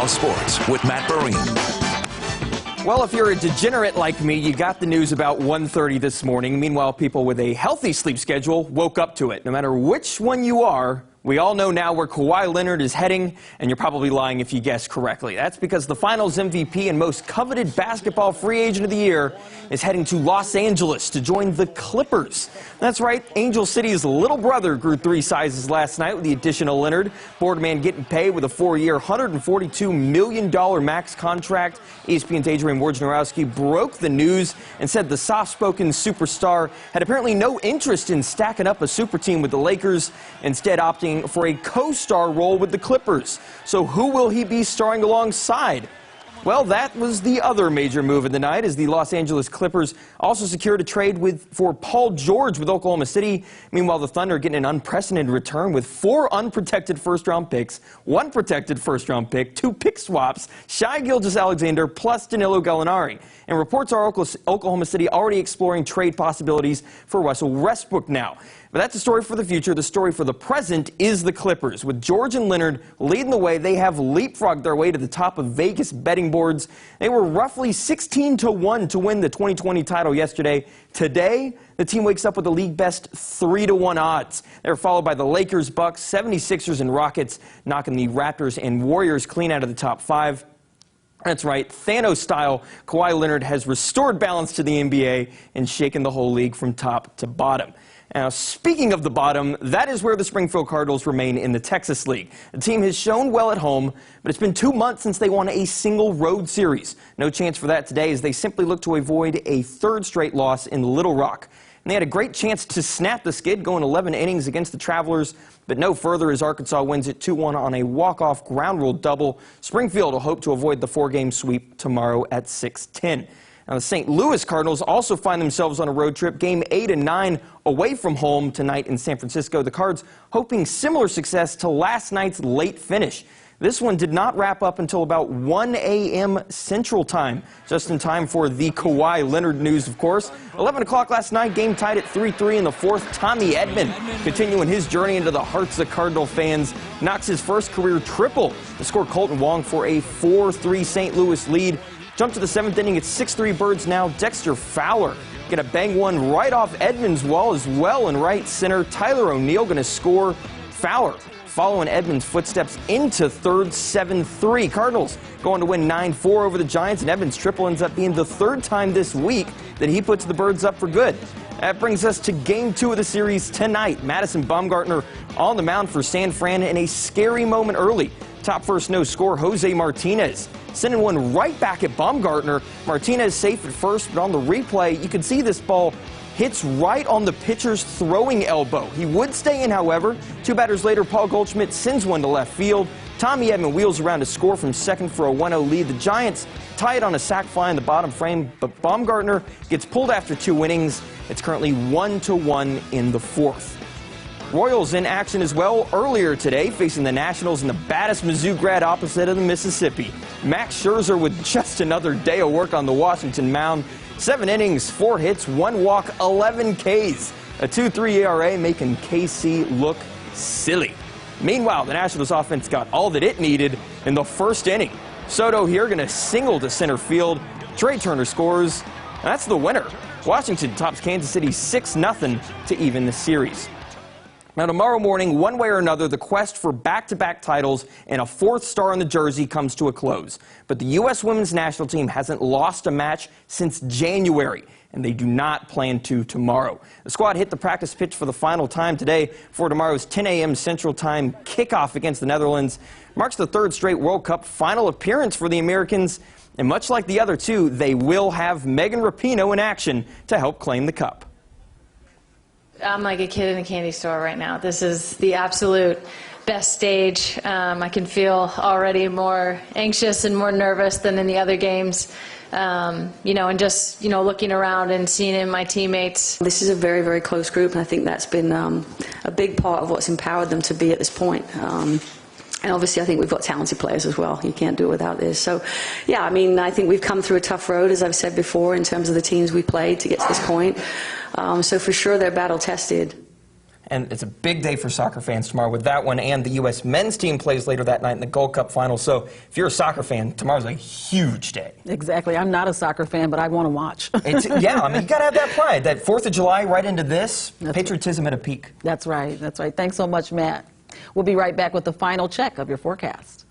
Sports with Matt Bureen. Well, if you're a degenerate like me, you got the news about 1:30 this morning. Meanwhile, people with a healthy sleep schedule woke up to it. No matter which one you are, we all know now where Kawhi Leonard is heading, and you're probably lying if you guessed correctly. That's because the Finals MVP and most coveted basketball free agent of the year is heading to Los Angeles to join the Clippers. That's right, Angel City's little brother grew 3 sizes last night with the addition of Leonard. Boardman getting paid with a 4-year, $142 million max contract. ESPN's Adrian Wojnarowski broke the news and said the soft-spoken superstar had apparently no interest in stacking up a super team with the Lakers, instead opting for a co-star role with the Clippers. So who will he be starring alongside? Well, that was the other major move of the night, as the Los Angeles Clippers also secured a trade for Paul George with Oklahoma City. Meanwhile, the Thunder getting an unprecedented return with 4 unprotected first-round picks, 1 protected first-round pick, 2 pick swaps, Shai Gilgeous-Alexander, plus Danilo Gallinari. And reports are Oklahoma City already exploring trade possibilities for Russell Westbrook now. But that's a story for the future. The story for the present is the Clippers. With George and Leonard leading the way, they have leapfrogged their way to the top of Vegas betting boards. They were roughly 16-1 to win the 2020 title yesterday. Today, the team wakes up with the league best 3-1 odds. They're followed by the Lakers, Bucks, 76ers, and Rockets, knocking the Raptors and Warriors clean out of the top 5. That's right, Thanos style, Kawhi Leonard has restored balance to the NBA and shaken the whole league from top to bottom. Now, speaking of the bottom, that is where the Springfield Cardinals remain in the Texas League. The team has shown well at home, but it's been 2 months since they won a single road series. No chance for that today, as they simply look to avoid a 3rd straight loss in Little Rock. And they had a great chance to snap the skid, going 11 innings against the Travelers, but no further as Arkansas wins it 2-1 on a walk-off ground rule double. Springfield will hope to avoid the 4-game sweep tomorrow at 6:10. Now, the St. Louis Cardinals also find themselves on a road trip, game 8 and 9 away from home tonight in San Francisco. The Cards hoping similar success to last night's late finish. This one did not wrap up until about 1 a.m. Central Time, just in time for the Kawhi Leonard news, of course. 11 o'clock last night, game tied at 3-3 in the 4th. Tommy Edman, continuing his journey into the hearts of Cardinal fans, knocks his first career triple to score Colton Wong for a 4-3 St. Louis lead. Jump to the 7th inning, it's 6-3 Birds now. Dexter Fowler gonna bang one right off Edman's wall as well in right center. Tyler O'Neill gonna score. Fowler following Edman's footsteps into 3rd, 7-3. Cardinals going to win 9-4 over the Giants, and Edman's triple ends up being the 3rd time this week that he puts the Birds up for good. That brings us to game 2 of the series tonight. Madison Bumgarner on the mound for San Fran in a scary moment early. Top first no score, Jose Martinez sending one right back at Bumgarner. Martinez safe at first, but on the replay, you can see this ball hits right on the pitcher's throwing elbow. He would stay in, however. 2 batters later, Paul Goldschmidt sends one to left field. Tommy Edman wheels around to score from second for a 1-0 lead. The Giants tie it on a sac fly in the bottom frame, but Bumgarner gets pulled after 2 innings. It's currently 1-1 in the 4th. Royals in action as well earlier today, facing the Nationals in the baddest Mizzou grad opposite of the Mississippi. Max Scherzer with just another day of work on the Washington mound. 7 innings, 4 hits, 1 walk, 11 Ks. A 2.3 ERA making KC look silly. Meanwhile, the Nationals offense got all that it needed in the 1st inning. Soto here going to single to center field. Trey Turner scores. And that's the winner. Washington tops Kansas City 6-0 to even the series. Now, tomorrow morning, one way or another, the quest for back-to-back titles and a 4th star in the jersey comes to a close. But the U.S. women's national team hasn't lost a match since January, and they do not plan to tomorrow. The squad hit the practice pitch for the final time today for tomorrow's 10 a.m. Central Time kickoff against the Netherlands. Marks the 3rd straight World Cup final appearance for the Americans, and much like the other 2, they will have Megan Rapinoe in action to help claim the cup. I'm like a kid in a candy store right now. This is the absolute best stage. I can feel already more anxious and more nervous than in the other games. And just, looking around and seeing my teammates. This is a very, very close group, and I think that's been a big part of what's empowered them to be at this point. And obviously, I think we've got talented players as well. You can't do it without this. So, yeah, I think we've come through a tough road, as I've said before, in terms of the teams we played to get to this point. So for sure, they're battle-tested. And it's a big day for soccer fans tomorrow with that one, and the U.S. men's team plays later that night in the Gold Cup final. So if you're a soccer fan, tomorrow's a huge day. Exactly. I'm not a soccer fan, but I want to watch. Yeah, I mean, you got to have that pride. That 4th of July right into this, patriotism at a peak. That's right. That's right. Thanks so much, Matt. We'll be right back with the final check of your forecast.